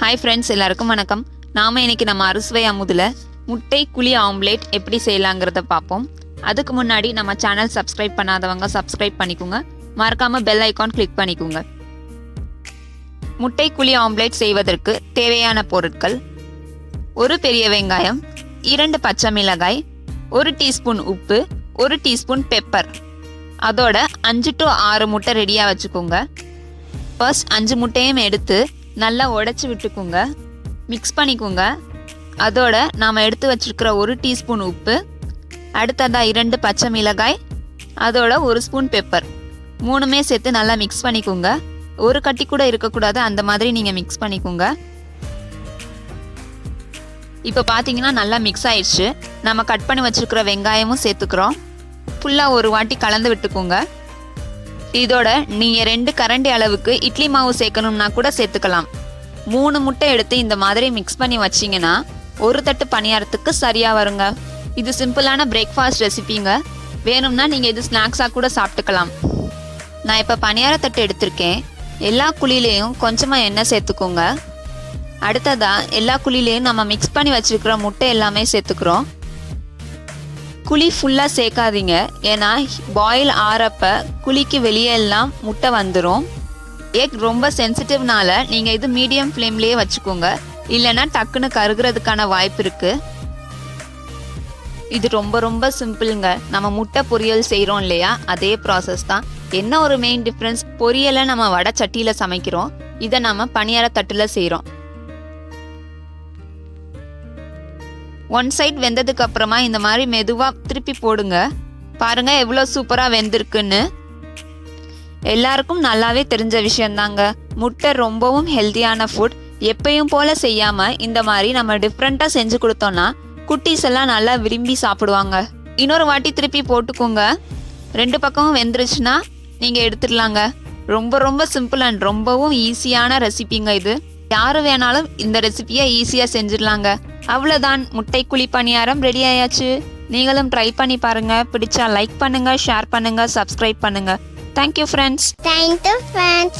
Hi friends, எல்லாருக்கும் வணக்கம். நாம் இன்றைக்கி நம்ம அறுசுவை அமுதில் முட்டை குழி ஆம்லேட் எப்படி செய்யலாங்கிறத பார்ப்போம். அதுக்கு முன்னாடி நம்ம சேனல் சப்ஸ்கிரைப் பண்ணாதவங்க சப்ஸ்கிரைப் பண்ணிக்கோங்க. மறக்காமல் பெல் ஐக்கான் கிளிக் பண்ணிக்கோங்க. முட்டை குழி ஆம்லேட் செய்வதற்கு தேவையான பொருட்கள்: ஒரு பெரிய வெங்காயம், 2 பச்சை மிளகாய், 1 டீஸ்பூன் உப்பு, 1 டீஸ்பூன் பெப்பர். அதோட 5 to 6 முட்டை ரெடியாக வச்சுக்கோங்க. ஃபர்ஸ்ட் 5 முட்டையும் எடுத்து நல்லா உடச்சி விட்டுக்கோங்க, மிக்ஸ் பண்ணிக்கோங்க. அதோட நாம் எடுத்து வச்சுருக்கிற 1 டீஸ்பூன் உப்பு, அடுத்ததாக 2 பச்சை மிளகாய், அதோட 1 ஸ்பூன் பெப்பர், 3மே சேர்த்து நல்லா மிக்ஸ் பண்ணிக்கோங்க. ஒரு கட்டி கூட இருக்கக்கூடாது, அந்த மாதிரி நீங்கள் மிக்ஸ் பண்ணிக்கோங்க. இப்போ பார்த்தீங்கன்னா நல்லா மிக்ஸ் ஆயிடுச்சு. நம்ம கட் பண்ணி வச்சுருக்கிற வெங்காயமும் சேர்த்துக்கிறோம். ஃபுல்லாக ஒரு வாட்டி கலந்து விட்டுக்கோங்க. இதோட நீங்கள் 2 கரண்டி அளவுக்கு இட்லி மாவு சேர்க்கணும்னா கூட சேர்த்துக்கலாம். 3 முட்டை எடுத்து இந்த மாதிரி மிக்ஸ் பண்ணி வச்சிங்கன்னா ஒரு தட்டு பணியாரத்துக்கு சரியாக வருங்க. இது சிம்பிளான பிரேக்ஃபாஸ்ட் ரெசிபிங்க. வேணும்னா நீங்கள் இது ஸ்நாக்ஸாக கூட சாப்பிட்டுக்கலாம். நான் இப்போ பணியார தட்டு எடுத்திருக்கேன். எல்லா குழியிலையும் கொஞ்சமாக எண்ணெய் சேர்த்துக்கோங்க. அடுத்ததாக எல்லா குழியிலையும் நம்ம மிக்ஸ் பண்ணி வச்சுருக்கிற முட்டை எல்லாமே சேர்த்துக்கிறோம். குழி ஃபுல்லாக சேர்க்காதீங்க, ஏன்னா பாயில் ஆறப்ப குழிக்கு வெளியே எல்லாம் முட்டை வந்துடும். எக் ரொம்ப சென்சிட்டிவ்னால நீங்கள் இது மீடியம் ஃப்ளேம்லேயே வச்சுக்கோங்க, இல்லைன்னா டக்குன்னு கருகிறதுக்கான வாய்ப்பு இருக்குது. இது ரொம்ப ரொம்ப சிம்பிளுங்க. நம்ம முட்டை பொரியல் செய்கிறோம் இல்லையா, அதே ப்ராசஸ் தான். என்ன ஒரு மெயின் டிஃப்ரென்ஸ், பொரியலை நம்ம வடை சட்டியில் சமைக்கிறோம், இதை நம்ம பணியார தட்டில் செய்கிறோம். 1 சைட் வெந்ததுக்கு அப்புறமா இந்த மாதிரி மெதுவாக திருப்பி போடுங்க. பாருங்க எவ்வளோ சூப்பராக வெந்திருக்குன்னு. எல்லாருக்கும் நல்லாவே தெரிஞ்ச விஷயந்தாங்க. முட்டை ரொம்பவும் ஹெல்த்தியான ஃபுட். எப்பயும் போல் செய்யாமல் இந்த மாதிரி நம்ம டிஃப்ரெண்ட்டாக செஞ்சு கொடுத்தோன்னா குட்டீஸ் எல்லாம் நல்லா விரும்பி சாப்பிடுவாங்க. இன்னொரு வாட்டி திருப்பி போட்டுக்கோங்க. 2 பக்கமும் வெந்துருச்சுன்னா நீங்கள் எடுத்துடலாங்க. ரொம்ப ரொம்ப சிம்பிள் அண்ட் ரொம்பவும் ஈஸியான ரெசிபிங்க இது. யார் வேணாலும் இந்த ரெசிபியை ஈஸியாக செஞ்சிடலாங்க. அவ்வளோதான், முட்டை குழி பணியாரம் ரெடி ஆயாச்சு. நீங்களும் ட்ரை பண்ணி பாருங்க. பிடிச்சா லைக் பண்ணுங்க, ஷேர் பண்ணுங்க, சப்ஸ்கிரைப் பண்ணுங்க. Thank you friends. Thank you, friends.